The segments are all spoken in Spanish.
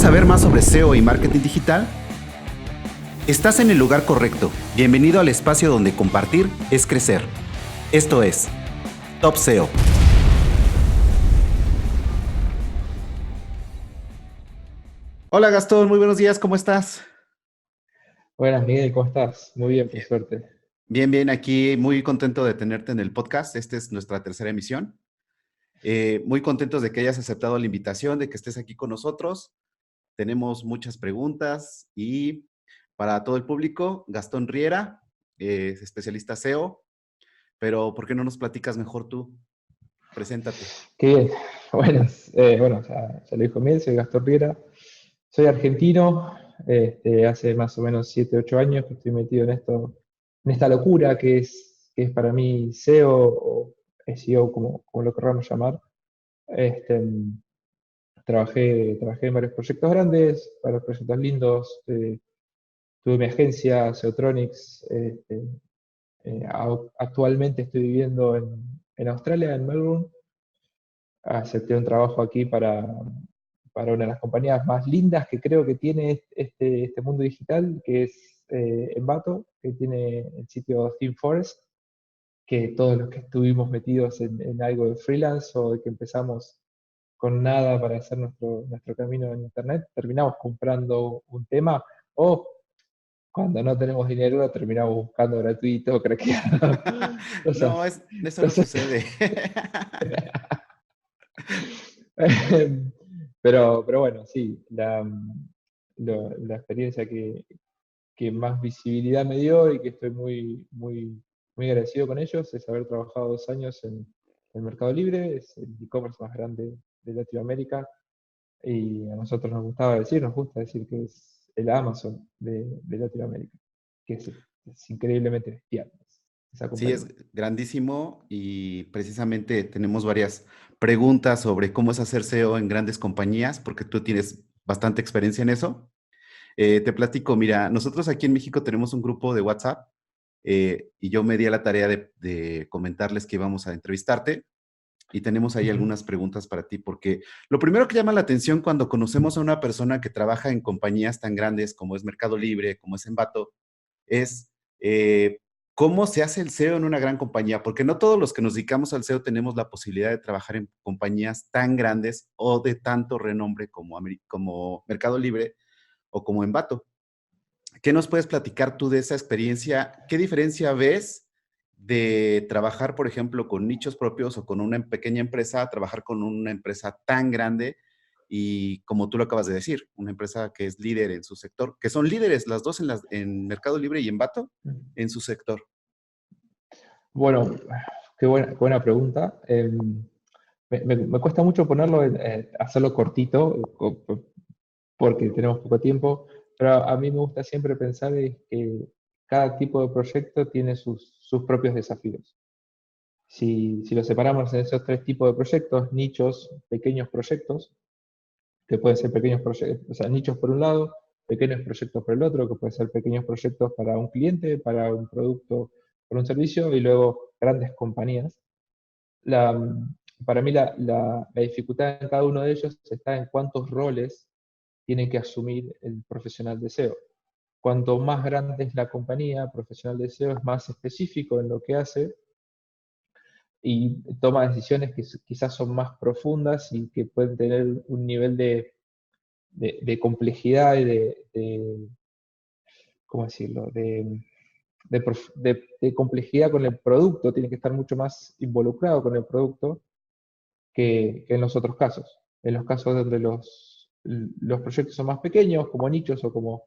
saber más sobre SEO y marketing digital? Estás en el lugar correcto. Bienvenido al espacio donde compartir es crecer. Esto es Top SEO. Hola Gastón, muy buenos días, ¿cómo estás? Buenas, Miguel, ¿cómo estás? Muy bien, por suerte. Bien, bien, aquí muy contento de tenerte en el podcast. Esta es nuestra tercera emisión. Muy contentos de que hayas aceptado la invitación, de que estés aquí con nosotros. Tenemos muchas preguntas y para todo el público, Gastón Riera, es especialista SEO, pero ¿por qué no nos platicas mejor tú? Preséntate. Qué bien. Bueno, ya lo dijo Miguel, soy Gastón Riera, soy argentino, hace más o menos 7, 8 años que estoy metido en esta locura que es para mí SEO o SEO, como lo queramos llamar. Este, trabajé en varios proyectos grandes, varios proyectos lindos, tuve mi agencia, Seotronics. Actualmente estoy viviendo en Australia, en Melbourne. Acepté un trabajo aquí para una de las compañías más lindas que creo que tiene este mundo digital, que es Envato, que tiene el sitio ThemeForest, que todos los que estuvimos metidos en algo de freelance o de que empezamos con nada para hacer nuestro camino en Internet, terminamos comprando un tema o cuando no tenemos dinero lo terminamos buscando gratuito, craqueado, No, cosas, eso no cosas. sucede. Pero bueno, sí, la experiencia que más visibilidad me dio y que estoy muy, muy, muy agradecido con ellos es haber trabajado 2 años en Mercado Libre, es el e-commerce más grande de Latinoamérica, y a nosotros nos gusta decir que es el Amazon de Latinoamérica, que es increíblemente bestial esa Sí, es compañía. grandísimo y precisamente tenemos varias preguntas sobre cómo es hacer SEO en grandes compañías, porque tú tienes bastante experiencia en eso. Te platico, mira, nosotros aquí en México tenemos un grupo de WhatsApp y yo me di a la tarea de comentarles que íbamos a entrevistarte y tenemos ahí Ujú. algunas preguntas para ti, porque lo primero que llama la atención cuando conocemos a una persona que trabaja en compañías tan grandes como es Mercado Libre, como es Envato, es cómo se hace el SEO en una gran compañía, porque no todos los que nos dedicamos al SEO tenemos la posibilidad de trabajar en compañías tan grandes o de tanto renombre como Mercado Libre o como Envato. ¿Qué nos puedes platicar tú de esa experiencia? ¿Qué diferencia ves de trabajar, por ejemplo, con nichos propios o con una pequeña empresa, a trabajar con una empresa tan grande y, como tú lo acabas de decir, una empresa que es líder en su sector, que son líderes las dos en Mercado Libre y en Bato en su sector? Bueno, qué buena pregunta. Me cuesta mucho hacerlo cortito, porque tenemos poco tiempo, pero a mí me gusta siempre pensar es que cada tipo de proyecto tiene sus propios desafíos. Si lo separamos en esos tres tipos de proyectos, nichos, pequeños proyectos, que pueden ser pequeños proyectos, o sea, nichos por un lado, pequeños proyectos por el otro, que pueden ser pequeños proyectos para un cliente, para un producto, para un servicio, y luego grandes compañías. La, para mí la dificultad en cada uno de ellos está en cuántos roles tiene que asumir el profesional de SEO. Cuanto más grande es la compañía, profesional de SEO es más específico en lo que hace y toma decisiones que quizás son más profundas y que pueden tener un nivel de complejidad y ¿cómo decirlo? De complejidad con el producto, tiene que estar mucho más involucrado con el producto que en los otros casos. En los casos donde los proyectos son más pequeños, como nichos o como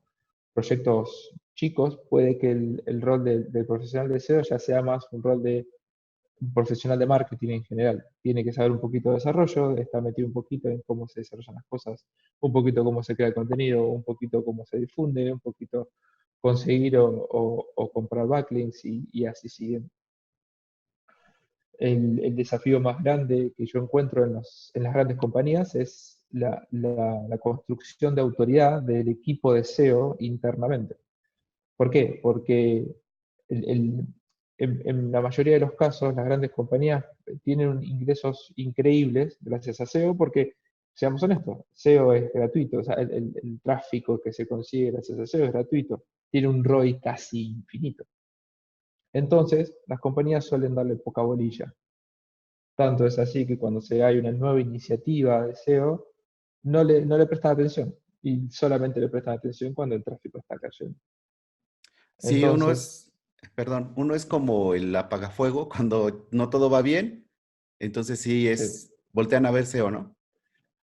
proyectos chicos, puede que el rol del profesional de SEO ya sea más un rol de un profesional de marketing en general. Tiene que saber un poquito de desarrollo, está metido un poquito en cómo se desarrollan las cosas, un poquito cómo se crea el contenido, un poquito cómo se difunde, un poquito conseguir o comprar backlinks y así siguiendo. El desafío más grande que yo encuentro en las grandes compañías es la construcción de autoridad del equipo de SEO internamente. ¿Por qué? Porque el- el- en la mayoría de los casos las grandes compañías tienen ingresos increíbles gracias a SEO porque seamos honestos, SEO es gratuito, o sea, el tráfico que se consigue gracias a SEO es gratuito, tiene un ROI casi infinito. Entonces, las compañías suelen darle poca bolilla. Tanto es así que cuando hay una nueva iniciativa de SEO, no le prestan atención y solamente le prestan atención cuando el tráfico está cayendo. Sí, Entonces, perdón, uno es como el apagafuego cuando no todo va bien, entonces sí sí, voltean a verse o no.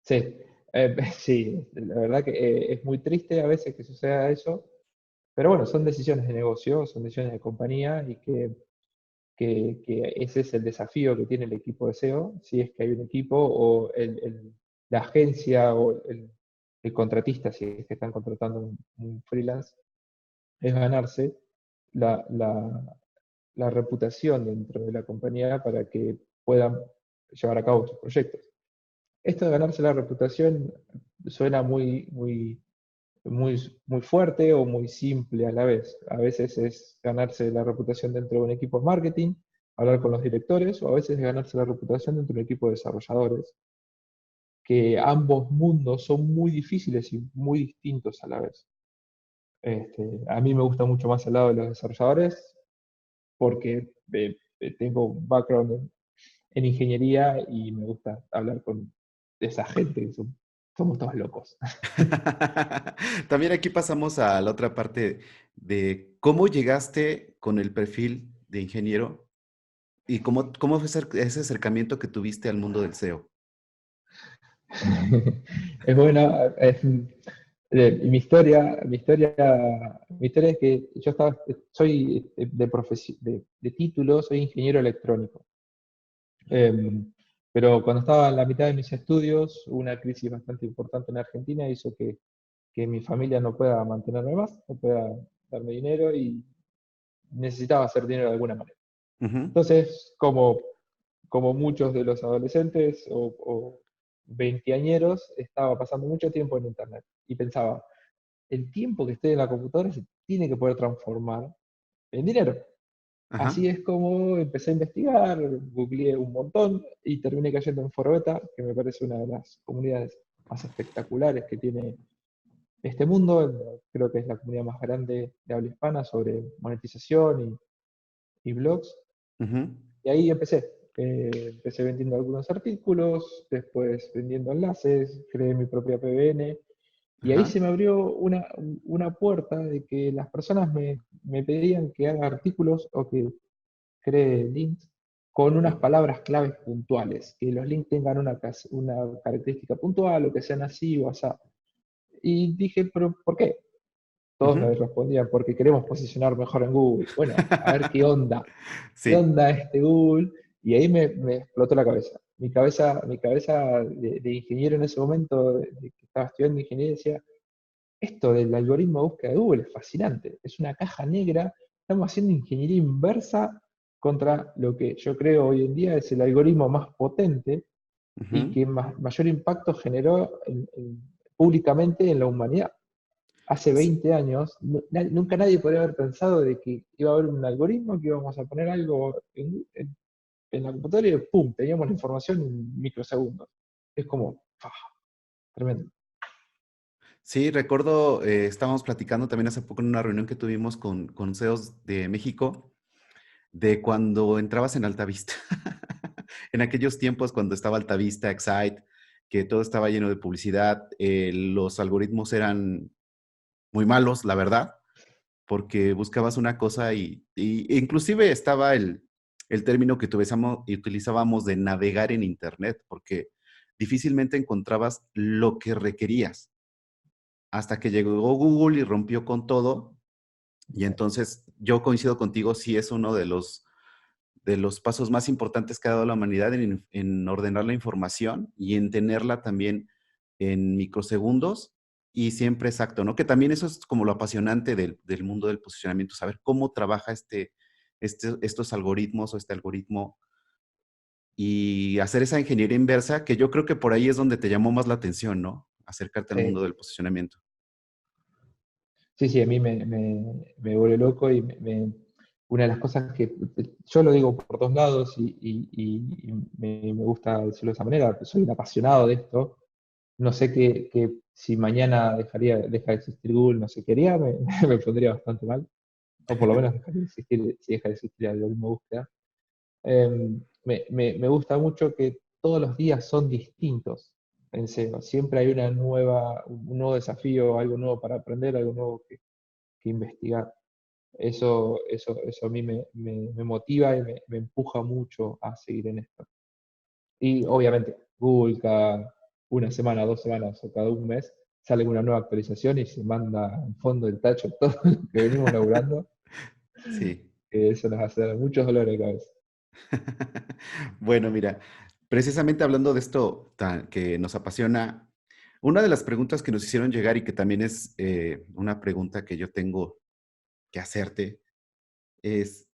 sí, sí, la verdad que es muy triste a veces que suceda eso, pero bueno, son decisiones de negocio, son decisiones de compañía y que ese es el desafío que tiene el equipo de SEO, si es que hay un equipo o la agencia o el contratista, si es que están contratando un freelance, es ganarse la, la- la reputación dentro de la compañía para que puedan llevar a cabo sus proyectos. Esto de ganarse la reputación suena muy fuerte o muy simple a la vez. A veces es ganarse la reputación dentro de un equipo de marketing, hablar con los directores, o a veces es ganarse la reputación dentro de un equipo de desarrolladores, que ambos mundos son muy difíciles y muy distintos a la vez. A mí me gusta mucho más el lado de los desarrolladores porque tengo un background en ingeniería y me gusta hablar con esa gente, somos todos locos. También aquí pasamos a la otra parte de cómo llegaste con el perfil de ingeniero y cómo fue ese acercamiento que tuviste al mundo del SEO. Es bueno, mi historia es que soy de título, soy ingeniero electrónico. Em, pero cuando estaba en la mitad de mis estudios, una crisis bastante importante en Argentina hizo que mi familia no pueda mantenerme más, no pueda darme dinero y necesitaba hacer dinero de alguna manera. Ujú. Entonces, como muchos de los adolescentes o veinteañeros, estaba pasando mucho tiempo en Internet y pensaba, el tiempo que estoy en la computadora se tiene que poder transformar en dinero. Ajá. Así es como empecé a investigar, googleé un montón y terminé cayendo en Forbeta, que me parece una de las comunidades más espectaculares que tiene este mundo. Creo que es la comunidad más grande de habla hispana sobre monetización y blogs. Ujú. Y ahí empecé. Empecé vendiendo algunos artículos, después vendiendo enlaces, creé mi propia PBN y ahí Ajá. se me abrió una puerta de que las personas me pedían que haga artículos o que cree links con unas palabras claves puntuales, que los links tengan una característica puntual o que sean así o así. Y dije, ¿pero por qué? Todos Ujú. me respondían, porque queremos posicionar mejor en Google. Bueno, a ver qué onda. ¿Qué Sí. onda este Google? Y ahí me explotó la cabeza. Mi cabeza de ingeniero en ese momento, de que estaba estudiando ingeniería, decía, esto del algoritmo de búsqueda de Google es fascinante. Es una caja negra. Estamos haciendo ingeniería inversa contra lo que yo creo hoy en día es el algoritmo más potente y Ujú. que mayor impacto generó públicamente en la humanidad. Hace S- 20 años, nunca nadie podría haber pensado de que iba a haber un algoritmo, que íbamos a poner algo en la computadora y ¡pum! Teníamos la información en microsegundos. Es como, ¡fua! Tremendo. Sí, recuerdo, estábamos platicando también hace poco en una reunión que tuvimos con CEOs de México, de cuando entrabas en Altavista. En aquellos tiempos cuando estaba Altavista, Excite, que todo estaba lleno de publicidad, los algoritmos eran muy malos, la verdad, porque buscabas una cosa e inclusive estaba el término que utilizábamos de navegar en Internet, porque difícilmente encontrabas lo que requerías, hasta que llegó Google y rompió con todo, y entonces yo coincido contigo, sí es uno de los pasos más importantes que ha dado la humanidad en ordenar la información y en tenerla también en microsegundos y siempre exacto, ¿no? Que también eso es como lo apasionante del mundo del posicionamiento, saber cómo trabaja estos algoritmos o este algoritmo y hacer esa ingeniería inversa, que yo creo que por ahí es donde te llamó más la atención, ¿no? Acercarte al mundo Sí, del posicionamiento. sí, sí, a mí me vuelve loco y una de las cosas que yo lo digo por dos lados y me gusta decirlo de esa manera, soy un apasionado de esto. no sé que si mañana deja de existir Google, no sé qué haría, me pondría bastante mal, o por lo menos dejaría de existir, si deja de existir el algoritmo de búsqueda. Me gusta mucho que todos los días son distintos en SEO. Siempre hay un nuevo desafío, algo nuevo para aprender, algo nuevo que investigar. Eso a mí me motiva y me empuja mucho a seguir en esto. Y obviamente, Google cada una semana, 2 semanas o cada un mes sale una nueva actualización y se manda en fondo del tacho todo lo que venimos laburando, Sí. que eso nos hace dar muchos dolores de cabeza. Bueno, mira, precisamente hablando de esto que nos apasiona, una de las preguntas que nos hicieron llegar y que también es una pregunta que yo tengo que hacerte es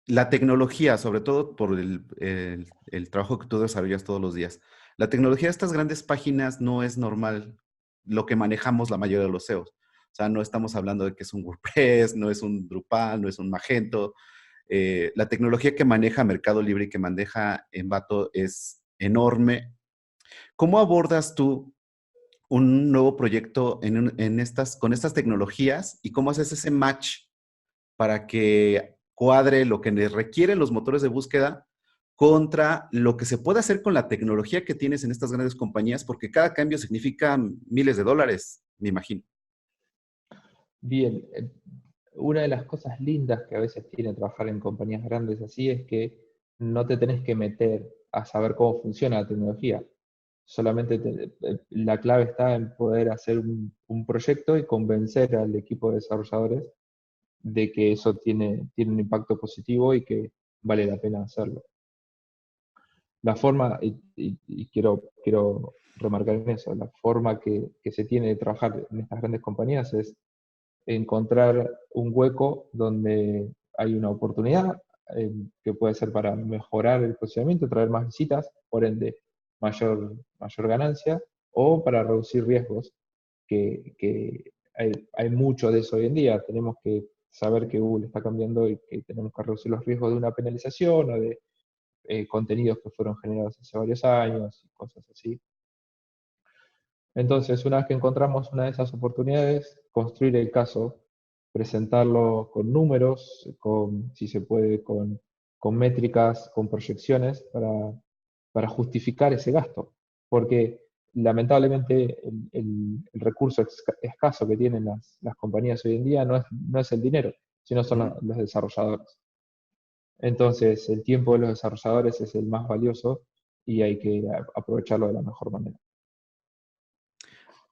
la tecnología, sobre todo por el trabajo que tú desarrollas todos los días. La tecnología de estas grandes páginas no es normal lo que manejamos la mayoría de los SEOs. O sea, no estamos hablando de que es un WordPress, no es un Drupal, no es un Magento. La tecnología que maneja Mercado Libre y que maneja Envato es enorme. ¿Cómo abordas tú un nuevo proyecto con estas tecnologías y cómo haces ese match para que cuadre lo que les requieren los motores de búsqueda contra lo que se puede hacer con la tecnología que tienes en estas grandes compañías? Porque cada cambio significa miles de dólares, me imagino. Bien, una de las cosas lindas que a veces tiene trabajar en compañías grandes así es que no te tenés que meter a saber cómo funciona la tecnología. Solamente la clave está en poder hacer un proyecto y convencer al equipo de desarrolladores de que eso tiene un impacto positivo y que vale la pena hacerlo. La forma, y quiero remarcar en eso, la forma que se tiene de trabajar en estas grandes compañías es encontrar un hueco donde hay una oportunidad que puede ser para mejorar el posicionamiento, traer más visitas, por ende mayor ganancia, o para reducir riesgos, que hay mucho de eso hoy en día. Tenemos que saber que Google está cambiando y que tenemos que reducir los riesgos de una penalización o de contenidos que fueron generados hace varios años y cosas así. Entonces, una vez que encontramos una de esas oportunidades, construir el caso, presentarlo con números, si se puede, con métricas, con proyecciones, para justificar ese gasto. Porque lamentablemente el recurso escaso que tienen las compañías hoy en día no es el dinero, sino son Ujú. los desarrolladores. Entonces, el tiempo de los desarrolladores es el más valioso y hay que aprovecharlo de la mejor manera.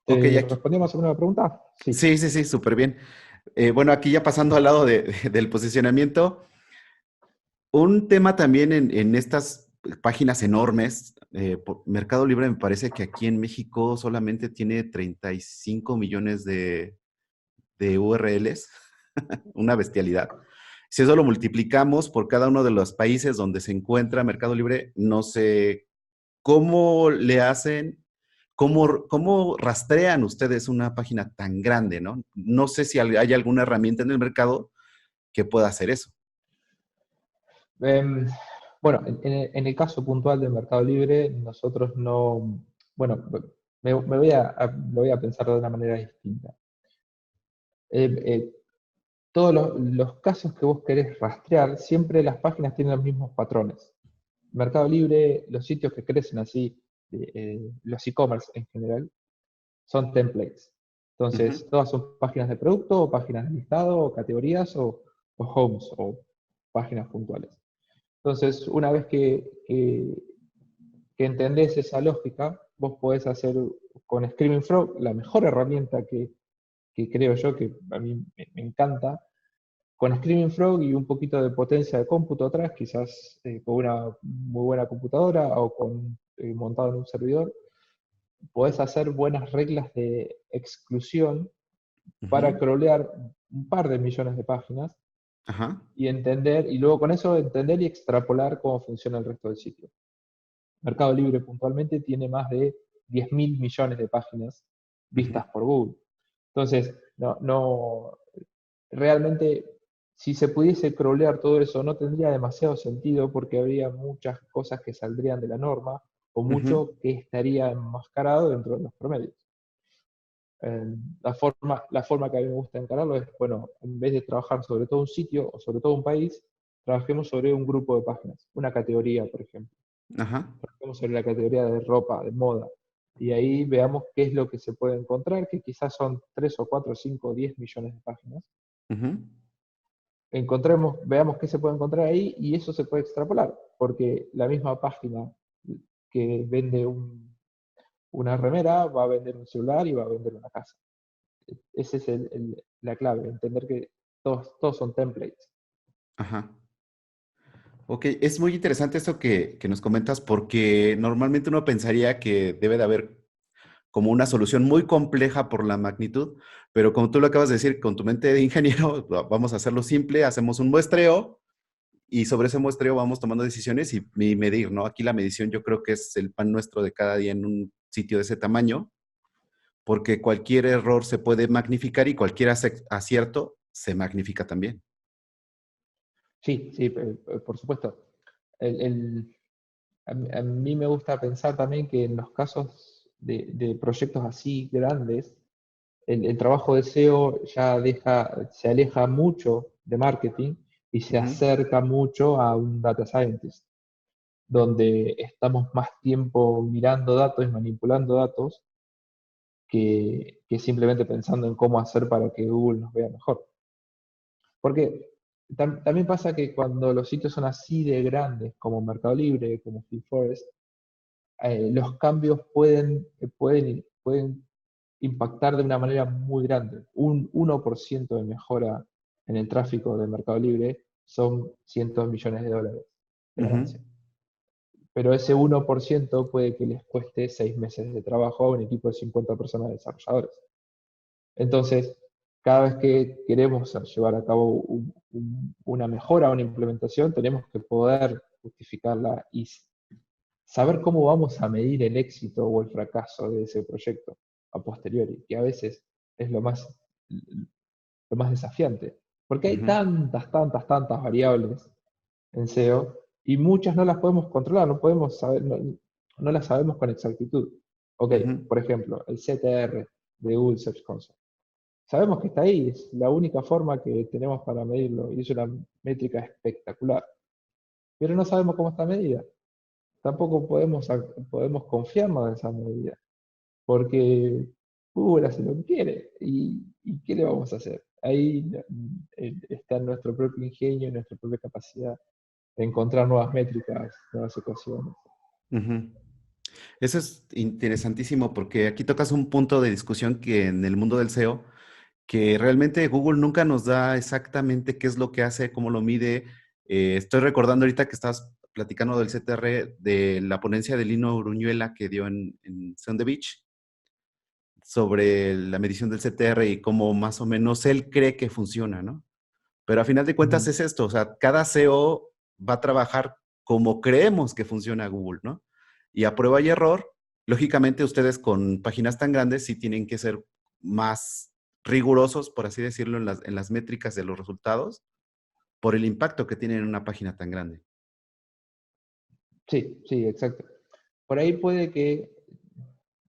Ok, ¿Te aquí. respondí más o menos la pregunta? Sí. Sí, sí, sí, súper bien. Bueno, aquí ya pasando al lado del posicionamiento, un tema también en estas páginas enormes, Mercado Libre me parece que aquí en México solamente tiene 35 millones de URLs, una bestialidad. Si eso lo multiplicamos por cada uno de los países donde se encuentra Mercado Libre, no sé cómo le hacen, cómo rastrean ustedes una página tan grande, ¿no? No sé si hay alguna herramienta en el mercado que pueda hacer eso. Em, bueno, en el caso puntual del Mercado Libre, nosotros no, bueno, lo voy a pensar de una manera distinta. Eh, eh, todos los casos que vos querés rastrear, siempre las páginas tienen los mismos patrones. Mercado Libre, los sitios que crecen así, los e-commerce en general, son templates. Ujú. Entonces, todas son páginas de producto, o páginas de listado, o categorías, o homes, o páginas puntuales. Entonces, una vez que entendés esa lógica, vos podés hacer con Screaming Frog la mejor herramienta que creo yo, que a mí me encanta. Con Screaming Frog y un poquito de potencia de cómputo atrás, quizás con una muy buena computadora o montado en un servidor, podés hacer buenas reglas de exclusión para Ujú. crawlear un par de millones de páginas Ajá. y entender, y luego con eso entender y extrapolar cómo funciona el resto del sitio. Mercado Libre puntualmente tiene más de 10.000 millones de páginas Ujú. vistas por Google. Entonces, realmente, si se pudiese crawlear todo eso, no tendría demasiado sentido porque habría muchas cosas que saldrían de la norma o Ujú, mucho que estaría enmascarado dentro de los promedios. La forma que a mí me gusta encararlo es, bueno, en vez de trabajar sobre todo un sitio o sobre todo un país, trabajemos sobre un grupo de páginas, una categoría, por ejemplo. ajá, Trabajemos sobre la categoría de ropa, de moda, y ahí veamos qué es lo que se puede encontrar, que quizás son 3 o 4 o 5 o 10 millones de páginas. ujú, Encontremos, veamos qué se puede encontrar ahí y eso se puede extrapolar, porque la misma página que vende una remera va a vender un celular y va a vender una casa. Esa es la clave, entender que todos son templates. ajá. Ok, es muy interesante esto que nos comentas porque normalmente uno pensaría que debe de haber como una solución muy compleja por la magnitud, pero como tú lo acabas de decir, con tu mente de ingeniero, vamos a hacerlo simple, hacemos un muestreo y sobre ese muestreo vamos tomando decisiones y medir, ¿no? Aquí la medición yo creo que es el pan nuestro de cada día en un sitio de ese tamaño, porque cualquier error se puede magnificar y cualquier acierto se magnifica también. Sí, sí, por supuesto. El, el- a mí me gusta pensar también que en los casos de proyectos así grandes, el trabajo de SEO se aleja mucho de marketing y se Ujú, acerca mucho a un data scientist, donde estamos más tiempo mirando datos y manipulando datos que simplemente pensando en cómo hacer para que Google nos vea mejor. Porque también pasa que cuando los sitios son así de grandes, como Mercado Libre, como FeedForest, los cambios pueden impactar de una manera muy grande. Un 1% de mejora en el tráfico de Mercado Libre son cientos de millones de dólares de ujú, ganancia. Pero ese 1% puede que les cueste 6 meses de trabajo a un equipo de 50 personas desarrolladores. Entonces, cada vez que queremos llevar a cabo una mejora, una implementación, tenemos que poder justificarla y saber cómo vamos a medir el éxito o el fracaso de ese proyecto a posteriori, que a veces es lo más desafiante, porque hay ujú, tantas variables en SEO y muchas no las podemos controlar, no podemos saber, no las sabemos con exactitud. Ok, ujú, por ejemplo, el CTR de Google Search Console. Sabemos que está ahí, es la única forma que tenemos para medirlo y es una métrica espectacular, pero no sabemos cómo está medida. Tampoco podemos confiarnos en esa medida, porque Google hace lo que quiere y ¿qué le vamos a hacer? Ahí está nuestro propio ingenio y nuestra propia capacidad de encontrar nuevas métricas, nuevas ecuaciones. ujú. Eso es interesantísimo porque aquí tocas un punto de discusión que en el mundo del SEO, que realmente Google nunca nos da exactamente qué es lo que hace, cómo lo mide. Estoy recordando ahorita que estás platicando del CTR, de la ponencia de Lino Uruñuela que dio en Sound the Beach sobre la medición del CTR y cómo más o menos él cree que funciona, ¿no? Pero a final de cuentas Ujú. es esto, o sea, cada SEO va a trabajar como creemos que funciona Google, ¿no? Y a prueba y error, lógicamente ustedes con páginas tan grandes sí tienen que ser más rigurosos, por así decirlo, en las métricas de los resultados, por el impacto que tienen en una página tan grande. Sí, sí, exacto. Por ahí puede que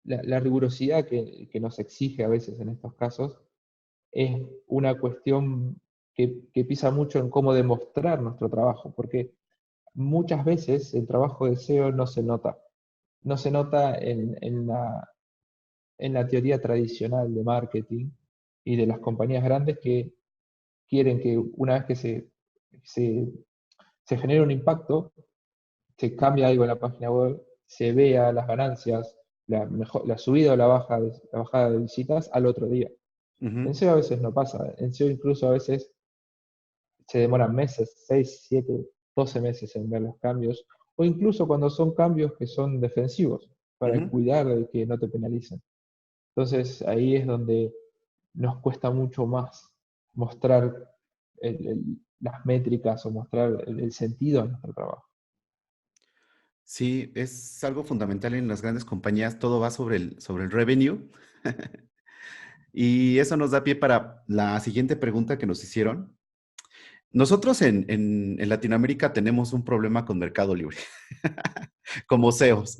la rigurosidad que nos exige a veces en estos casos es una cuestión que pisa mucho en cómo demostrar nuestro trabajo, porque muchas veces el trabajo de SEO no se nota. No se nota en la teoría tradicional de marketing y de las compañías grandes que quieren que una vez que se, se genere un impacto, se cambia algo en la página web, se vea las ganancias, la subida o la bajada de visitas al otro día. Ujú, En SEO a veces no pasa, en SEO incluso a veces se demoran meses, 6, 7, 12 meses en ver los cambios, o incluso cuando son cambios que son defensivos, para ujú. cuidar de que no te penalicen. Entonces ahí es donde nos cuesta mucho más mostrar las métricas o mostrar el sentido de nuestro trabajo. Sí, es algo fundamental en las grandes compañías, todo va sobre el revenue. Y eso nos da pie para la siguiente pregunta que nos hicieron. Nosotros en Latinoamérica tenemos un problema con Mercado Libre, como CEOs.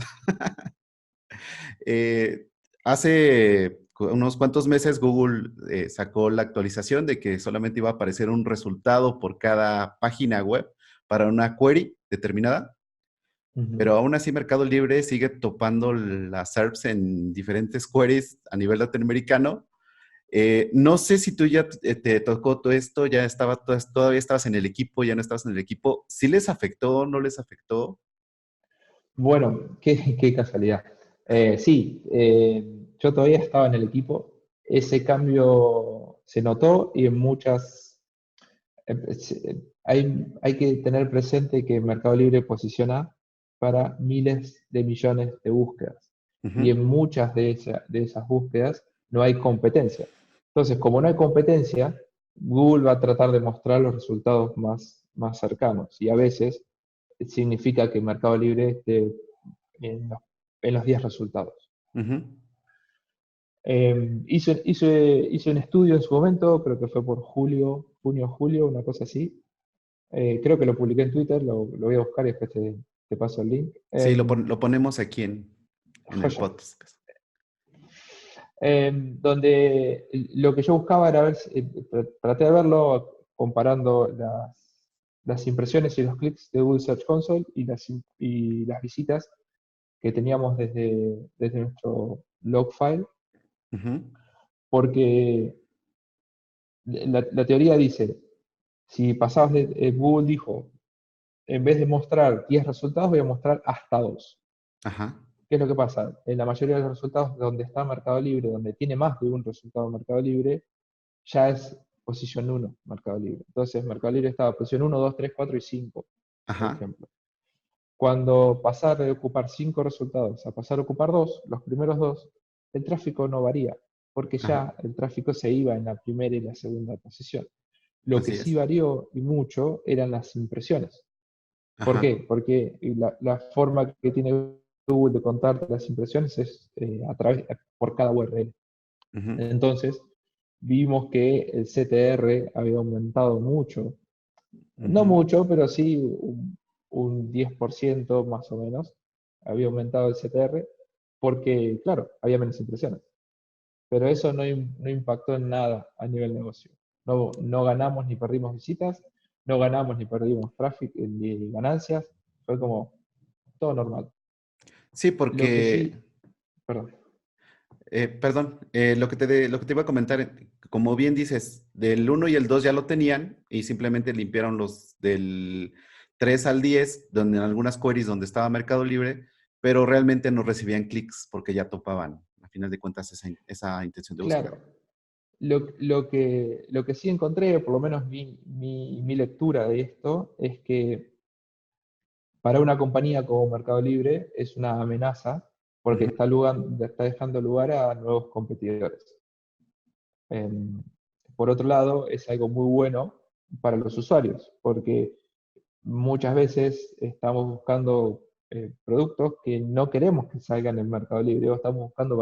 Eh, hace unos cuantos meses Google sacó la actualización de que solamente iba a aparecer un resultado por cada página web para una query determinada, Ujú. pero aún así Mercado Libre sigue topando las SERPs en diferentes queries a nivel latinoamericano. No sé si tú ya te tocó todo esto, ya todavía estabas en el equipo, ya no estabas en el equipo. ¿Sí les afectó, no les afectó? Bueno, qué casualidad. Sí, yo todavía estaba en el equipo. Ese cambio se notó y en muchas... hay que tener presente que Mercado Libre posiciona para miles de millones de búsquedas. Y Ujú. en muchas de esas búsquedas no hay competencia. Entonces, como no hay competencia, Google va a tratar de mostrar los resultados más cercanos. Y a veces significa que Mercado Libre esté en los 10 resultados. Ujú. Hice un estudio en su momento, creo que fue por junio, julio, una cosa así. Creo que lo publiqué en Twitter, lo voy a buscar y después te paso el link. Sí, lo ponemos aquí en el Joya. podcast. Donde lo que yo buscaba era ver, traté de verlo comparando las impresiones y los clics de Google Search Console y las visitas que teníamos desde nuestro log file, Ujú. porque la teoría dice, si pasabas Google dijo, en vez de mostrar 10 resultados, voy a mostrar hasta 2. Ajá, ¿Qué es lo que pasa? En la mayoría de los resultados donde está Mercado Libre, donde tiene más de un resultado Mercado Libre, ya es posición 1 Mercado Libre. Entonces, Mercado Libre estaba posición 1, 2, 3, 4 y 5, por ajá, ejemplo. Cuando pasar de ocupar 5 resultados a pasar a ocupar 2, los primeros 2, el tráfico no varía, porque ajá, ya el tráfico se iba en la primera y la segunda posición. Lo que así sí es. varió y mucho eran las impresiones. ¿Por Ajá, qué? Porque la forma que tiene Google de contarte las impresiones es por cada URL. ujú, Entonces, vimos que el CTR había aumentado mucho, no ujú. mucho, pero sí un 10% más o menos, había aumentado el CTR, porque, claro, había menos impresiones. Pero eso no impactó en nada a nivel negocio. No ganamos ni perdimos visitas, no ganamos ni perdimos tráfico ni ganancias, fue como todo normal. Sí, Lo que porque, sí, perdón. perdón, lo que te iba a comentar, como bien dices, del uno y el 2 ya lo tenían y simplemente limpiaron los del 3 al 10 donde en algunas queries donde estaba Mercado Libre, pero realmente no recibían clics porque ya topaban, a final de cuentas, esa intención de búsqueda. Claro, lo que sí encontré, por lo menos mi lectura de esto, es que para una compañía como Mercado Libre es una amenaza porque Ujú, está dejando lugar a nuevos competidores. Em, por otro lado, es algo muy bueno para los usuarios, porque muchas veces estamos buscando productos que no queremos que salgan en Mercado Libre, o estamos buscando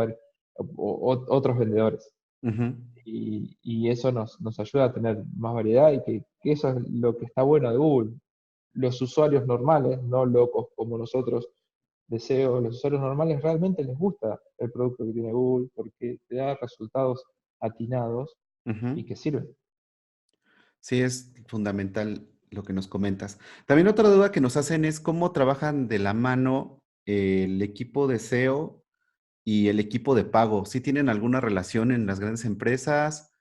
otros vendedores. ujú. Y eso nos ayuda a tener más variedad y que eso es lo que está bueno de Google. Los usuarios normales, no locos como nosotros, deseo, los usuarios normales realmente les gusta el producto que tiene Google porque te da resultados atinados Ujú. y que sirven. Sí, es fundamental lo que nos comentas. También otra duda que nos hacen es cómo trabajan de la mano el equipo de SEO y el equipo de pago. ¿Sí tienen alguna relación en las grandes empresas?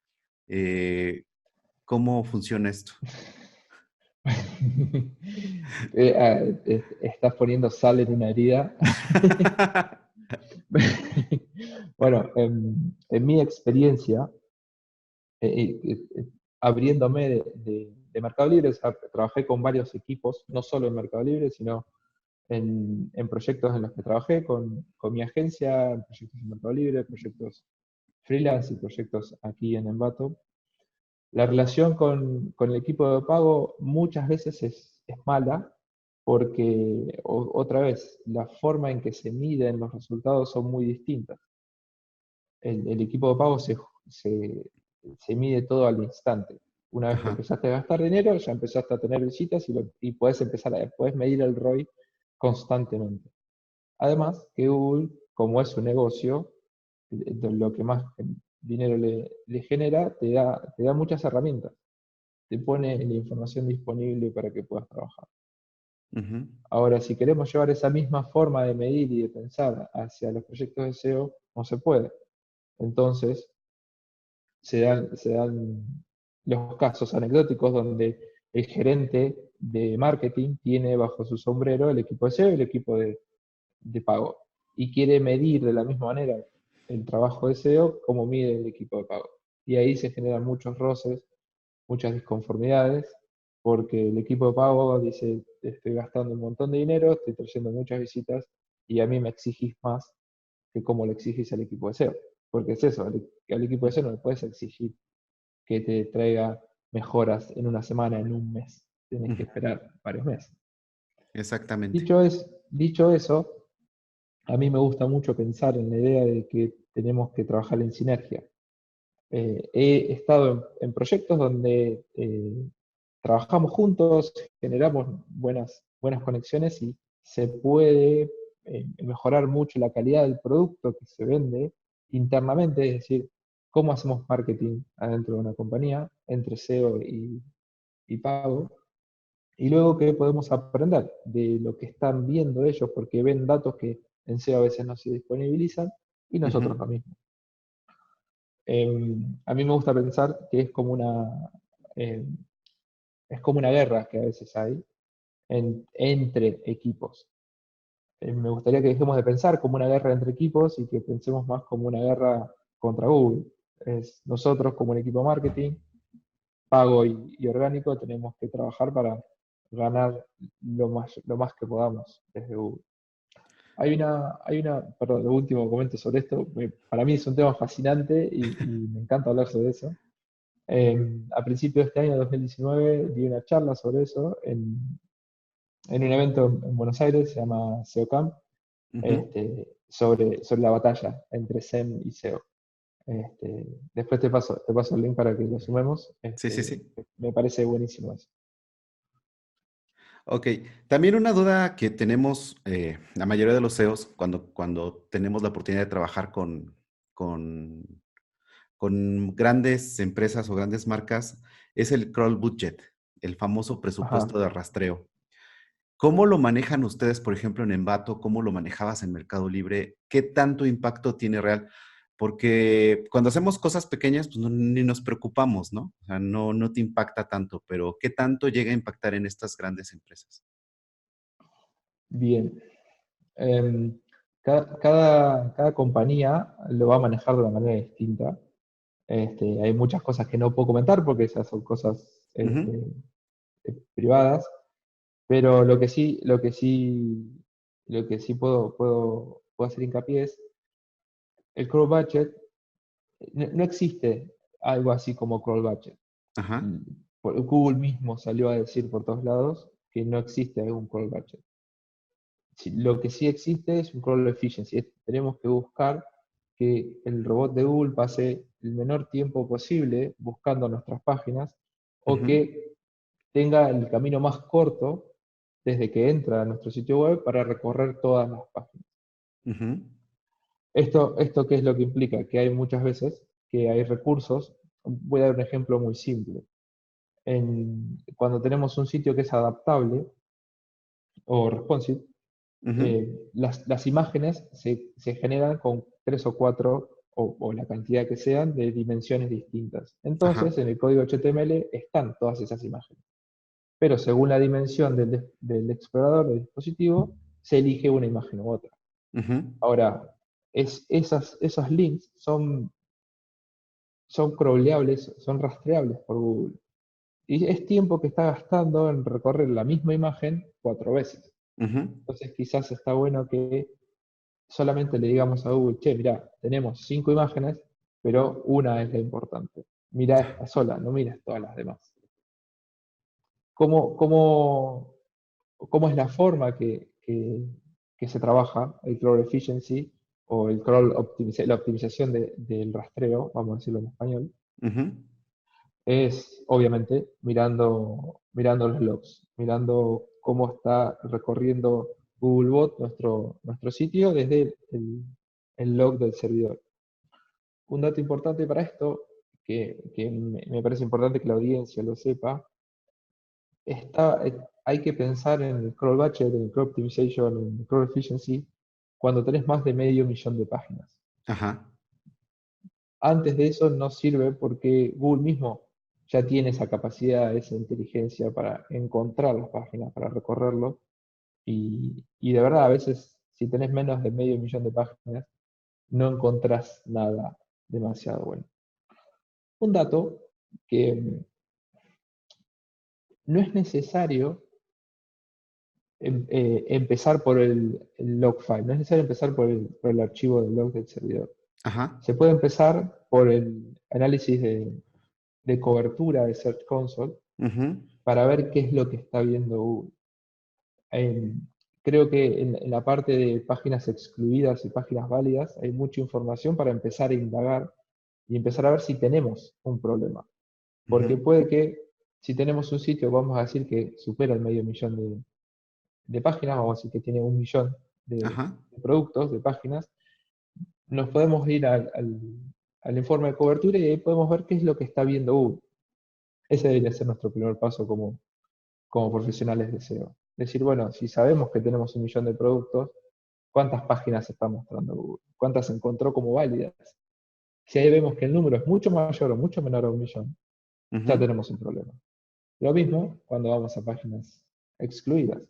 ¿Cómo funciona esto? Estás poniendo sal en una herida. Bueno, en mi experiencia, abriéndome de Mercado Libre, o sea, trabajé con varios equipos, no solo en Mercado Libre, sino en proyectos en los que trabajé con mi agencia, en proyectos en Mercado Libre, proyectos freelance y proyectos aquí en Envato. La relación con el equipo de pago muchas veces es mala porque, otra vez, la forma en que se miden los resultados son muy distintas. El equipo de pago se mide todo al instante. Una vez que Ajá. empezaste a gastar dinero, ya empezaste a tener visitas y puedes medir el ROI constantemente. Además, que Google, como es un negocio, lo que más dinero le genera, te da muchas herramientas. Te pone la información disponible para que puedas trabajar. Ujú. Ahora, si queremos llevar esa misma forma de medir y de pensar hacia los proyectos de SEO, no se puede. Entonces, se dan los casos anecdóticos donde el gerente de marketing tiene bajo su sombrero el equipo de SEO y el equipo de pago. Y quiere medir de la misma manera el trabajo de SEO como mide el equipo de pago. Y ahí se generan muchos roces, muchas disconformidades, porque el equipo de pago dice, estoy gastando un montón de dinero, estoy trayendo muchas visitas y a mí me exigís más que como le exigís al equipo de SEO. Porque es eso, al equipo de SEO no le puedes exigir que te traiga mejoras en una semana, en un mes. Tienes que Ujú. esperar varios meses. Exactamente. Dicho eso, a mí me gusta mucho pensar en la idea de que tenemos que trabajar en sinergia. He estado en proyectos donde trabajamos juntos, generamos buenas conexiones y se puede mejorar mucho la calidad del producto que se vende internamente, es decir, cómo hacemos marketing adentro de una compañía, entre SEO y pago, y luego qué podemos aprender de lo que están viendo ellos, porque ven datos que en SEO a veces no se disponibilizan, y nosotros Ujú. lo mismo. A mí me gusta pensar que eh, es como una guerra que a veces hay entre equipos. Me gustaría que dejemos de pensar como una guerra entre equipos y que pensemos más como una guerra contra Google. Es nosotros como un equipo de marketing, pago y orgánico, tenemos que trabajar para ganar lo más que podamos desde Google. Perdón, lo último que comento sobre esto, para mí es un tema fascinante y me encanta hablar sobre eso. A principios de este año, 2019, di una charla sobre eso en un evento en Buenos Aires, se llama SEO Camp, Ujú. sobre la batalla entre SEM y SEO. Después te paso el link para que lo sumemos. Sí, sí, sí. Me parece buenísimo eso. Ok, también una duda que tenemos la mayoría de los CEOs cuando tenemos la oportunidad de trabajar con, con grandes empresas o grandes marcas es el crawl budget, el famoso Ajá. presupuesto de rastreo. ¿Cómo lo manejan ustedes, por ejemplo, en Envato? ¿Cómo lo manejabas en Mercado Libre? ¿Qué tanto impacto tiene real? Porque cuando hacemos cosas pequeñas, pues ni nos preocupamos, ¿no? O sea, no te impacta tanto, pero ¿qué tanto llega a impactar en estas grandes empresas? Bien. Em, cada compañía lo va a manejar de una manera distinta. Hay muchas cosas que no puedo comentar porque esas son cosas Ujú. privadas, pero lo que sí puedo hacer hincapié es el crawl budget. No existe algo así como crawl budget. Ajá. Mm, Google mismo salió a decir por todos lados que no existe algún crawl budget. Lo que sí existe es un crawl efficiency. Tenemos que buscar que el robot de Google pase el menor tiempo posible buscando nuestras páginas o Ujú. que tenga el camino más corto desde que entra a nuestro sitio web para recorrer todas las páginas. Ujú. ¿Esto qué es lo que implica? Que hay muchas veces que hay recursos. Voy a dar un ejemplo muy simple. Cuando tenemos un sitio que es adaptable o responsive, Ujú. las imágenes se generan con tres o cuatro o la cantidad que sean de dimensiones distintas. Ajá. Entonces, en el código HTML están todas esas imágenes. Pero según la dimensión del explorador del dispositivo, se elige una imagen u otra. Ujú. Ahora, esos links son crawleables, son rastreables por Google. Y es tiempo que está gastando en recorrer la misma imagen 4 veces. Ujú. Entonces quizás está bueno que solamente le digamos a Google, che, mirá, tenemos 5 imágenes, pero una es la importante. Mirá esta sola, no mires todas las demás. ¿Cómo es la forma que se trabaja el crawl efficiency o la optimización del rastreo, vamos a decirlo en español? Ujú. es obviamente mirando los logs, mirando cómo está recorriendo Googlebot nuestro sitio desde el log del servidor. Un dato importante para esto, que me parece importante que la audiencia lo sepa, hay que pensar en el crawl budget, en el crawl optimization, en el crawl efficiency, cuando tenés más de medio millón de páginas. Ajá. Antes de eso no sirve porque Google mismo ya tiene esa capacidad, esa inteligencia para encontrar las páginas, para recorrerlo. Y de verdad, a veces, si tenés menos de medio millón de páginas, no encontrás nada demasiado bueno. Un dato que no es necesario empezar por el log file, no es necesario empezar por el archivo del log del servidor. Ajá. Se puede empezar por el análisis de cobertura de Search Console Ujú. para ver qué es lo que está viendo Google. Eh, Creo que en la parte de páginas excluidas y páginas válidas hay mucha información para empezar a indagar y empezar a ver si tenemos un problema. Porque Ujú. puede que si tenemos un sitio, vamos a decir que supera el medio millón de páginas, vamos a decir que tiene 1 millón Ajá. de productos, de páginas, nos podemos ir al informe de cobertura y ahí podemos ver qué es lo que está viendo Google. Ese debería ser nuestro primer paso como profesionales de SEO. Decir, bueno, si sabemos que tenemos 1 millón de productos, ¿cuántas páginas está mostrando Google? ¿Cuántas encontró como válidas? Si ahí vemos que el número es mucho mayor o mucho menor a 1 millón, ya Ujú. tenemos un problema. Lo mismo cuando vamos a páginas excluidas,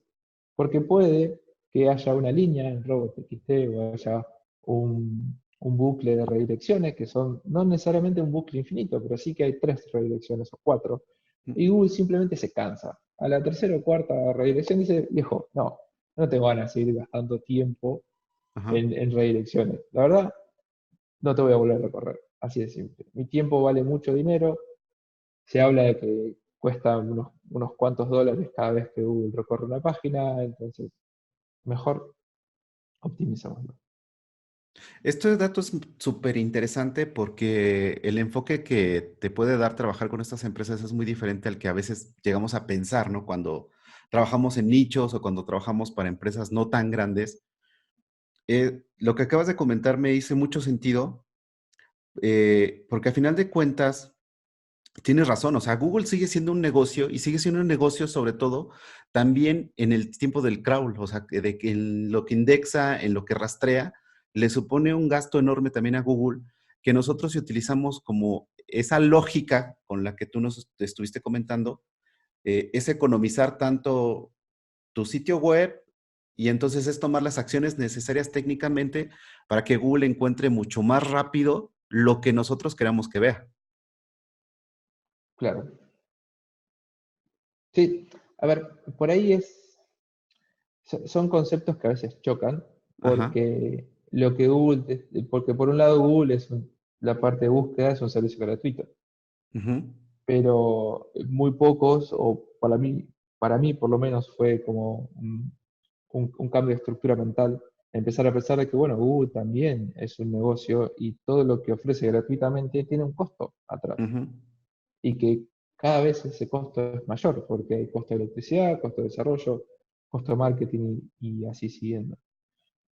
porque puede que haya una línea en robots.txt o haya un bucle de redirecciones que son no necesariamente un bucle infinito, pero sí que hay 3 redirecciones o 4, y Google simplemente se cansa. A la tercera o cuarta redirección dice, viejo, no te van a seguir gastando tiempo Ajá. en redirecciones. La verdad, no te voy a volver a recorrer. Así de simple. Mi tiempo vale mucho dinero. Se habla de que cuesta unos cuantos dólares cada vez que Google recorre una página, entonces mejor optimizémoslo. Este dato es súper interesante porque el enfoque que te puede dar trabajar con estas empresas es muy diferente al que a veces llegamos a pensar, ¿no? Cuando trabajamos en nichos o cuando trabajamos para empresas no tan grandes. Lo que acabas de comentar me hizo mucho sentido, porque a final de cuentas tienes razón, o sea, Google sigue siendo un negocio y sigue siendo un negocio sobre todo también en el tiempo del crawl, o sea, de que en lo que indexa, en lo que rastrea, le supone un gasto enorme también a Google, que nosotros si utilizamos como esa lógica con la que tú nos estuviste comentando, es economizar tanto tu sitio web y entonces es tomar las acciones necesarias técnicamente para que Google encuentre mucho más rápido lo que nosotros queramos que vea. Claro. Sí, a ver, por ahí son conceptos que a veces chocan, Ajá. porque por un lado Google la parte de búsqueda es un servicio gratuito, Ujú. pero muy pocos, o para mí por lo menos fue como un cambio de estructura mental, empezar a pensar de que, bueno, Google también es un negocio y todo lo que ofrece gratuitamente tiene un costo atrás. Ujú. Y que cada vez ese costo es mayor, porque hay costo de electricidad, costo de desarrollo, costo de marketing y así siguiendo.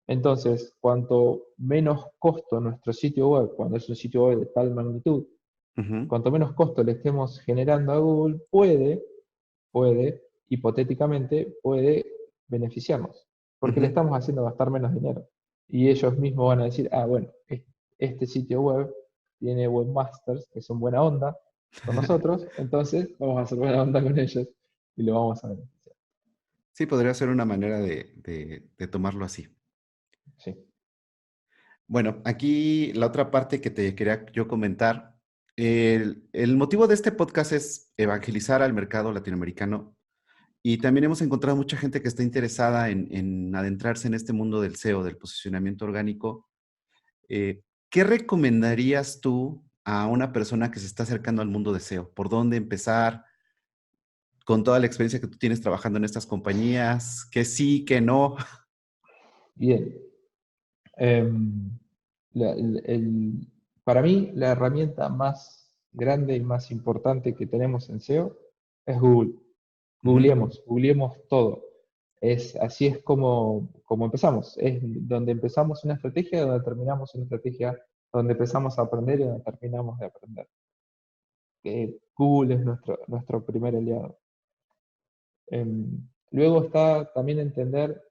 Entonces, cuanto menos costo nuestro sitio web, cuando es un sitio web de tal magnitud, Ujú. cuanto menos costo le estemos generando a Google, hipotéticamente, puede beneficiarnos, porque le Ujú. estamos haciendo gastar menos dinero. Y ellos mismos van a decir, bueno, este sitio web tiene webmasters que son buena onda con nosotros, entonces vamos a hacer buena onda con ellos y lo vamos a beneficiar. Sí, podría ser una manera de tomarlo así. Sí, Bueno, aquí la otra parte que te quería yo comentar, el motivo de este podcast es evangelizar al mercado latinoamericano y también hemos encontrado mucha gente que está interesada en adentrarse en este mundo del SEO, del posicionamiento orgánico. ¿Qué recomendarías tú a una persona que se está acercando al mundo de SEO? ¿Por dónde empezar? Con toda la experiencia que tú tienes trabajando en estas compañías, que sí, que no. bien. Em, la- el- el- para mí, la herramienta más grande y más importante que tenemos en SEO es Google. Ujú, Googleemos todo. Así es como empezamos. Es donde empezamos una estrategia, donde terminamos una estrategia, donde empezamos a aprender y donde terminamos de aprender. Google es nuestro primer aliado. Luego está también entender,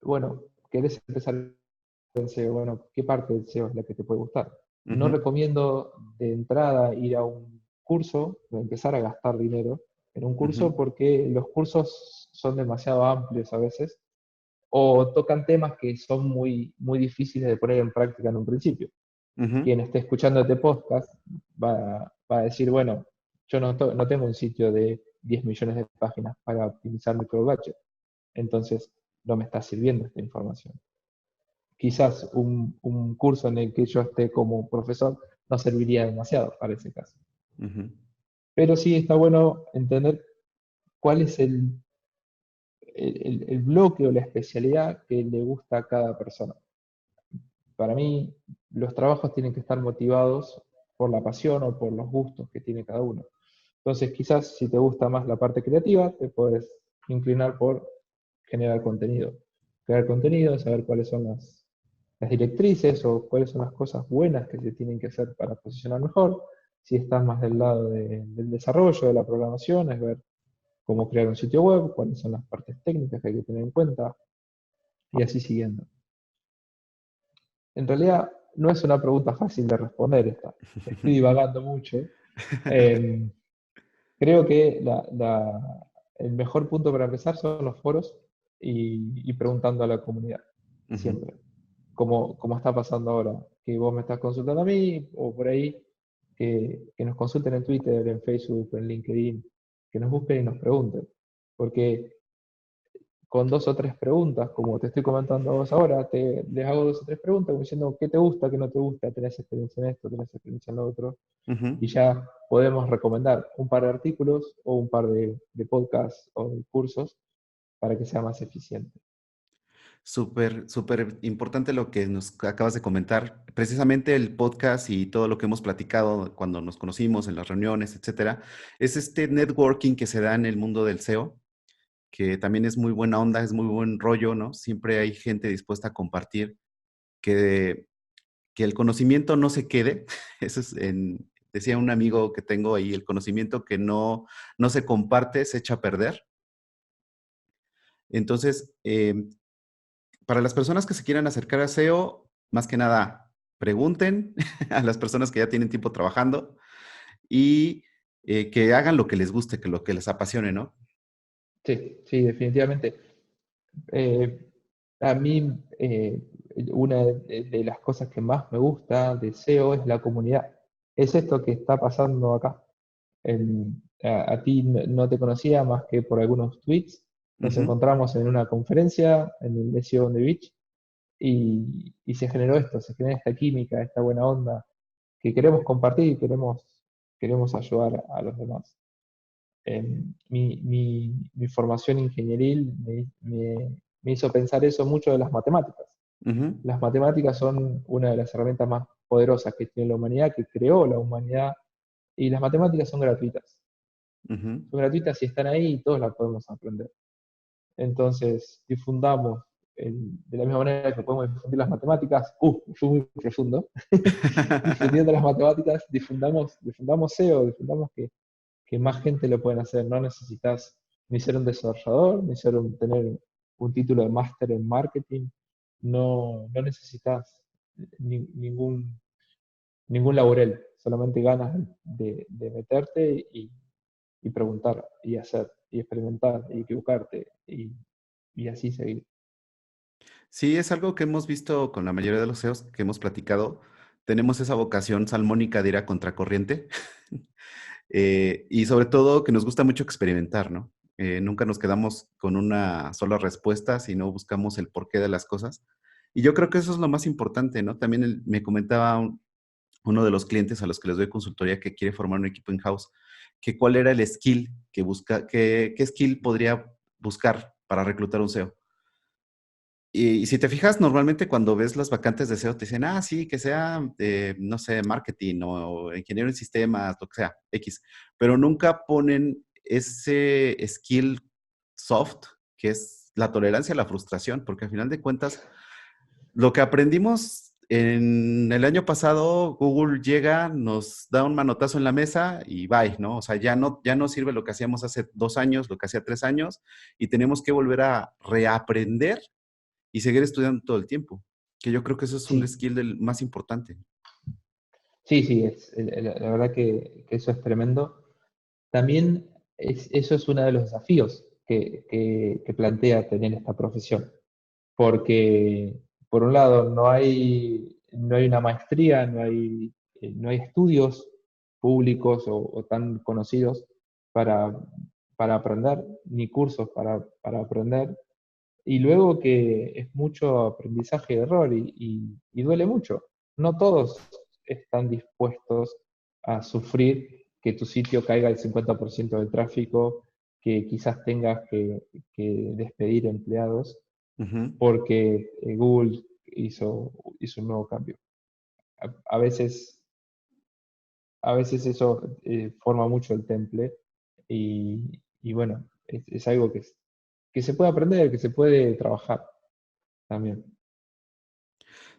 bueno, querés empezar en SEO, bueno, ¿qué parte del SEO es la que te puede gustar? No ujú, recomiendo de entrada ir a un curso, o empezar a gastar dinero en un ujú, curso porque los cursos son demasiado amplios a veces o tocan temas que son muy, muy difíciles de poner en práctica en un principio. ujú. Quien esté escuchando este podcast va a decir, bueno, yo no tengo un sitio de 10 millones de páginas para optimizar mi cloud budget, entonces no me está sirviendo esta información. Quizás un curso en el que yo esté como profesor no serviría demasiado para ese caso. Ujú. Pero sí está bueno entender cuál es el bloque o la especialidad que le gusta a cada persona. Para mí, los trabajos tienen que estar motivados por la pasión o por los gustos que tiene cada uno. Entonces, quizás si te gusta más la parte creativa, te puedes inclinar por generar contenido. Crear contenido, saber cuáles son las directrices o cuáles son las cosas buenas que se tienen que hacer para posicionar mejor. Si estás más del lado del desarrollo, de la programación, es ver cómo crear un sitio web, cuáles son las partes técnicas que hay que tener en cuenta y así siguiendo. En realidad no es una pregunta fácil de responder esta. Estoy divagando mucho. Eh, Creo que el mejor punto para empezar son los foros y preguntando a la comunidad, Ujú. siempre. Como está pasando ahora, que vos me estás consultando a mí o por ahí, que nos consulten en Twitter, en Facebook, en LinkedIn, que nos busquen y nos pregunten. Porque con dos o tres preguntas, como te estoy comentando a vos ahora, les hago dos o tres preguntas como diciendo qué te gusta, qué no te gusta, tenés experiencia en esto, tenés experiencia en lo otro, Ujú. y ya podemos recomendar un par de artículos o un par de podcasts o de cursos para que sea más eficiente. Súper, súper importante lo que nos acabas de comentar. Precisamente el podcast y todo lo que hemos platicado cuando nos conocimos en las reuniones, etcétera, es este networking que se da en el mundo del SEO, que también es muy buena onda, es muy buen rollo, ¿no? Siempre hay gente dispuesta a compartir que, que el conocimiento no se quede. Eso es, decía un amigo que tengo ahí, el conocimiento que no se comparte se echa a perder. Entonces, para las personas que se quieran acercar a SEO, más que nada, pregunten a las personas que ya tienen tiempo trabajando y que hagan lo que les guste, que lo que les apasione, ¿no? Sí, sí, definitivamente. Eh, a mí, una de las cosas que más me gusta de SEO es la comunidad. Es esto que está pasando acá. A ti no te conocía más que por algunos tweets. Nos Ujú, encontramos en una conferencia en el SEO on the Beach y se generó esto, se generó esta química, esta buena onda que queremos compartir y queremos ayudar a los demás. Mi formación ingenieril me hizo pensar eso mucho de las matemáticas. ujú, Las matemáticas son una de las herramientas más poderosas que tiene la humanidad, que creó la humanidad, y las matemáticas son gratuitas. ujú. Son gratuitas y están ahí y todos las podemos aprender. Entonces, difundamos de la misma manera que podemos difundir las matemáticas. Fue muy profundo. Difundiendo las matemáticas, difundamos SEO, difundamos que más gente lo pueden hacer. No necesitas ni ser un desarrollador, ni tener un título de máster en marketing. No necesitas ningún laurel, solamente ganas de meterte y preguntar, y hacer, y experimentar, y equivocarte, y así seguir. Sí, es algo que hemos visto con la mayoría de los SEOs que hemos platicado. Tenemos esa vocación salmónica de ir a contracorriente. Y sobre todo que nos gusta mucho experimentar, ¿no? Nunca nos quedamos con una sola respuesta, sino buscamos el porqué de las cosas. Y yo creo que eso es lo más importante, ¿no? También me comentaba uno de los clientes a los que les doy consultoría que quiere formar un equipo in-house, que cuál era el skill que busca, qué skill podría buscar para reclutar un SEO. Y si te fijas, normalmente cuando ves las vacantes de SEO te dicen, ah, sí, que sea, no sé, marketing o ingeniero en sistemas, lo que sea, X. Pero nunca ponen ese skill soft, que es la tolerancia a la frustración, porque al final de cuentas, lo que aprendimos en el año pasado, Google llega, nos da un manotazo en la mesa y bye, ¿no? O sea, ya no sirve lo que hacíamos hace 2 años, lo que hacía 3 años, y tenemos que volver a reaprender y seguir estudiando todo el tiempo, que yo creo que eso es un Sí, skill del más importante. sí, sí, la verdad que eso es tremendo. También eso es uno de los desafíos que plantea tener esta profesión, porque por un lado no hay una maestría, no hay estudios públicos o tan conocidos para, para aprender, ni cursos para aprender, y luego que es mucho aprendizaje de error y duele mucho. No todos están dispuestos a sufrir que tu sitio caiga el 50% del tráfico, que quizás tengas que despedir empleados Ujú. porque Google hizo un nuevo cambio. A veces, a veces eso forma mucho el temple y bueno, es algo que se puede aprender, que se puede trabajar también.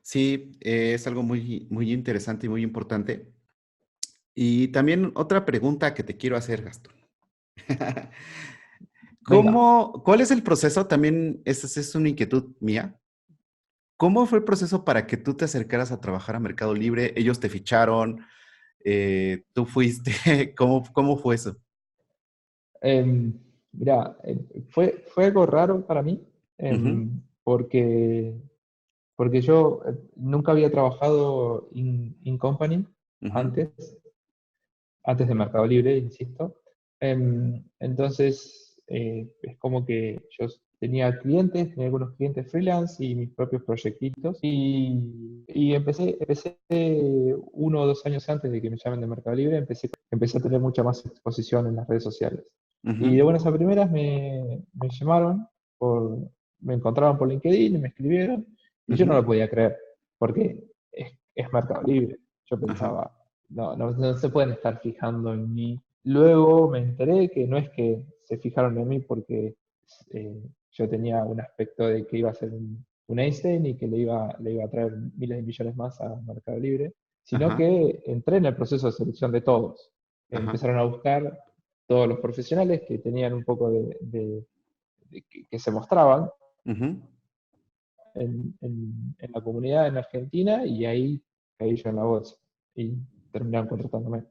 Sí, es algo muy, muy interesante y muy importante. Y también otra pregunta que te quiero hacer, Gastón. Venga. ¿Cuál es el proceso? También, esta es una inquietud mía. ¿Cómo fue el proceso para que tú te acercaras a trabajar a Mercado Libre? ¿Ellos te ficharon? ¿Tú fuiste? ¿Cómo fue eso? Mira, fue algo raro para mí, Ujú, porque, porque yo nunca había trabajado in company ujú, antes, antes de Mercado Libre, insisto. Entonces, es como que yo tenía algunos clientes freelance y mis propios proyectitos, y empecé 1 o 2 años antes de que me llamen de Mercado Libre, empecé a tener mucha más exposición en las redes sociales. Y ujú, de buenas a primeras me llamaron, por, me encontraron por LinkedIn y me escribieron, y yo no ujú, lo podía creer, porque es Mercado Libre. Yo ajá, pensaba, no se pueden estar fijando en mí. Luego me enteré que no es que se fijaron en mí porque yo tenía un aspecto de que iba a ser un Einstein y que le iba a traer miles de millones más a Mercado Libre, sino ajá, que entré en el proceso de selección de todos. ajá, Empezaron a buscar todos los profesionales que tenían un poco que se mostraban ujú. en la comunidad en Argentina, y ahí caí yo en la bolsa y terminaron contratándome.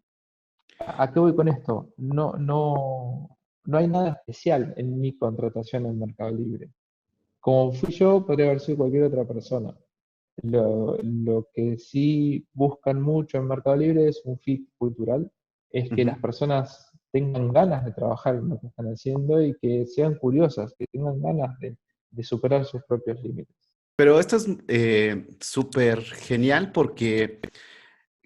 ¿A qué voy con esto? No hay nada especial en mi contratación en Mercado Libre. Como fui yo, podría haber sido cualquier otra persona. Lo que sí buscan mucho en Mercado Libre es un fit cultural, es que Ujú. las personas tengan ganas de trabajar en lo que están haciendo y que sean curiosas, que tengan ganas de superar sus propios límites. Pero esto es súper genial porque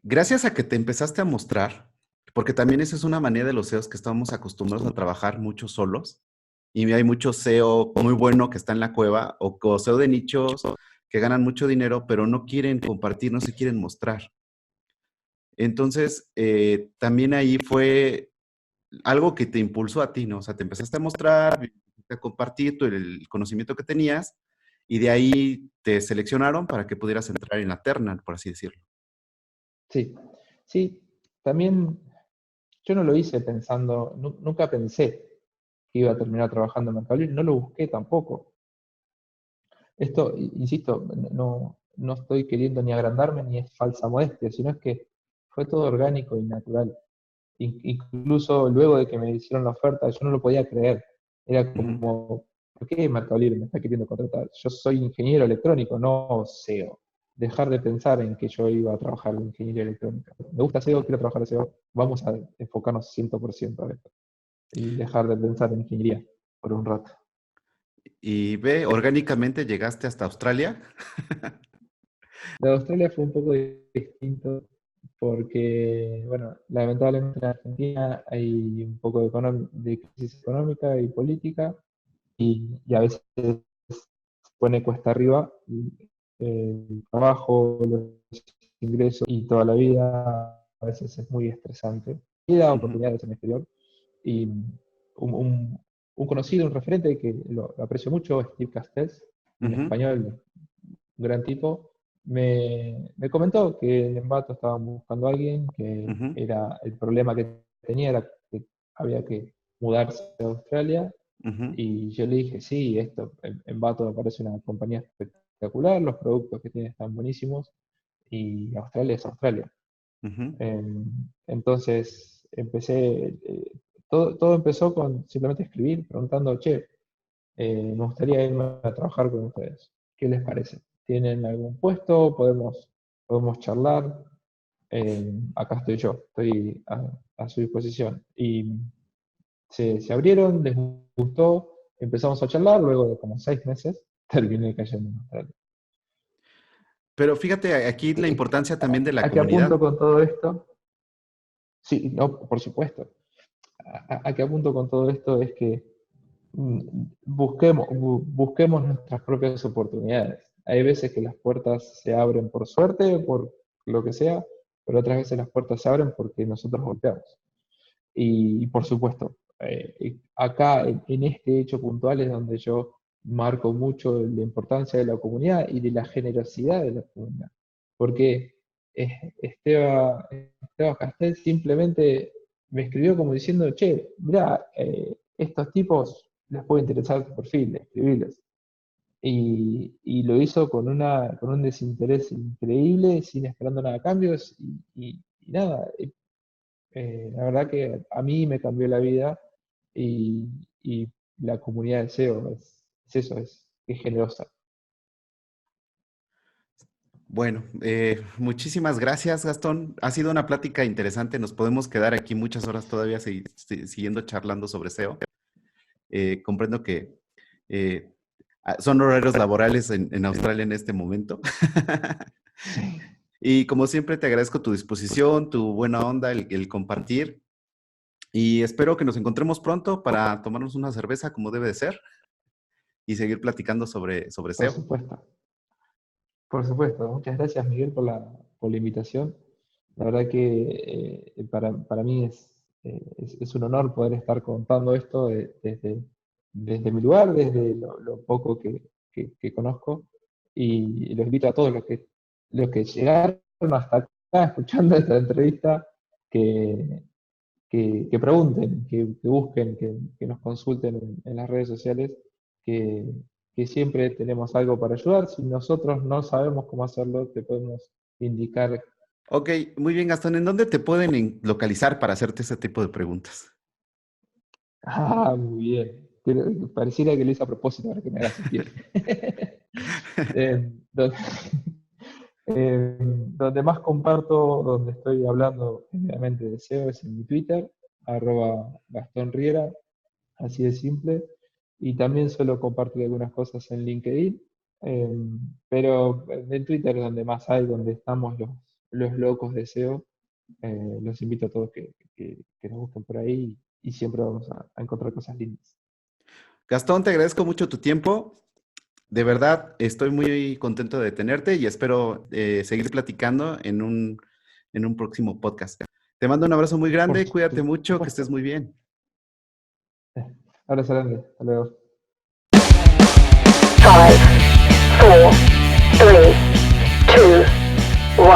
gracias a que te empezaste a mostrar, porque también esa es una manera de los SEOs que estamos acostumbrados a trabajar mucho solos, y hay mucho SEO muy bueno que está en la cueva, o SEO de nichos que ganan mucho dinero, pero no quieren compartir, no se quieren mostrar. Entonces, también ahí fue algo que te impulsó a ti, ¿no? O sea, te empezaste a mostrar, empezaste a compartir el conocimiento que tenías, y de ahí te seleccionaron para que pudieras entrar en la terna, por así decirlo. Sí, sí, también yo no lo hice pensando, nunca pensé que iba a terminar trabajando en Mercado Libre, no lo busqué tampoco. Esto, insisto, no estoy queriendo ni agrandarme ni es falsa modestia, sino es que fue todo orgánico y natural. Incluso luego de que me hicieron la oferta, yo no lo podía creer. Era Ujú. como, ¿por qué Mercado Libre me está queriendo contratar? Yo soy ingeniero electrónico, no SEO. Dejar de pensar en que yo iba a trabajar en ingeniería electrónica. Me gusta SEO, quiero trabajar en SEO. Vamos a enfocarnos 100% a esto y dejar de pensar en ingeniería por un rato. Y ve, orgánicamente llegaste hasta Australia. De Australia fue un poco distinto porque, bueno, lamentablemente en Argentina hay un poco de crisis económica y política y a veces pone cuesta arriba el trabajo, los ingresos y toda la vida. A veces es muy estresante. Y da oportunidades en el exterior. Y un conocido, un referente que lo aprecio mucho, Steve Castells, un español, un gran tipo, me comentó que en Envato estaban buscando a alguien que era el problema que tenía era que había que mudarse a Australia. Y yo le dije, sí, Envato me parece una compañía espectacular, los productos que tiene están buenísimos y Australia es Australia. Entonces todo empezó con simplemente escribir, preguntando, che, me gustaría irme a trabajar con ustedes. ¿Qué les parece? ¿Tienen algún puesto? ¿Podemos charlar? Acá estoy yo, estoy a su disposición. Y se abrieron, les gustó, empezamos a charlar, luego de como 6 meses terminé cayendo en Australia. Pero fíjate aquí la importancia también de la ¿A qué comunidad. apunto con todo esto? Sí, no, por supuesto. ¿A qué apunto con todo esto? Es que busquemos nuestras propias oportunidades. Hay veces que las puertas se abren por suerte, por lo que sea, pero otras veces las puertas se abren porque nosotros golpeamos. Y por supuesto, acá en este hecho puntual es donde yo marco mucho la importancia de la comunidad y de la generosidad de la comunidad. Porque Esteban Castel simplemente me escribió como diciendo, che, mirá, estos tipos les puede interesar tu perfil, escribirles. Y lo hizo con un desinterés increíble, sin esperando nada a cambios, y nada. La verdad que a mí me cambió la vida y la comunidad de SEO es eso, es generosa. Bueno, muchísimas gracias, Gastón. Ha sido una plática interesante. Nos podemos quedar aquí muchas horas todavía siguiendo charlando sobre SEO. Comprendo que son horarios laborales en Australia en este momento. Sí. Y como siempre, te agradezco tu disposición, tu buena onda, el compartir. Y espero que nos encontremos pronto para tomarnos una cerveza como debe de ser y seguir platicando sobre Por SEO. supuesto. Por supuesto. Muchas gracias, Miguel, por la invitación. La verdad que para mí es un honor poder estar contando esto desde mi lugar, desde lo poco que conozco. Y los invito a todos los que llegaron hasta acá escuchando esta entrevista, que pregunten, que busquen, que nos consulten en las redes sociales, que siempre tenemos algo para ayudar. Si nosotros no sabemos cómo hacerlo, te podemos indicar. Ok, muy bien, Gastón. ¿En dónde te pueden localizar para hacerte ese tipo de preguntas? Ah, muy bien. Pareciera que lo hice a propósito para que me hagas sentir. Donde, donde más comparto, donde estoy hablando generalmente de SEO es en mi Twitter, @GastónRiera, así de simple. Y también suelo compartir algunas cosas en LinkedIn, pero en Twitter es donde más hay, donde estamos los locos de SEO. Los invito a todos que nos busquen por ahí y siempre vamos a encontrar cosas lindas. Gastón, te agradezco mucho tu tiempo. De verdad, estoy muy contento de tenerte y espero seguir platicando en un próximo podcast. Te mando un abrazo muy grande, cuídate mucho, que estés muy bien. Abrazo grande, hasta luego. 5, 4, 3, 2, 1,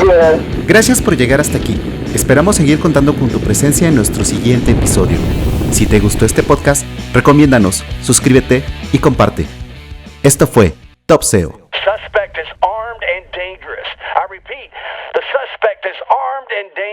0. Gracias por llegar hasta aquí. Esperamos seguir contando con tu presencia en nuestro siguiente episodio. Si te gustó este podcast, recomiéndanos, suscríbete y comparte. Esto fue Top SEO. Suspect is armed and dangerous. I repeat, the suspect is armed and dangerous.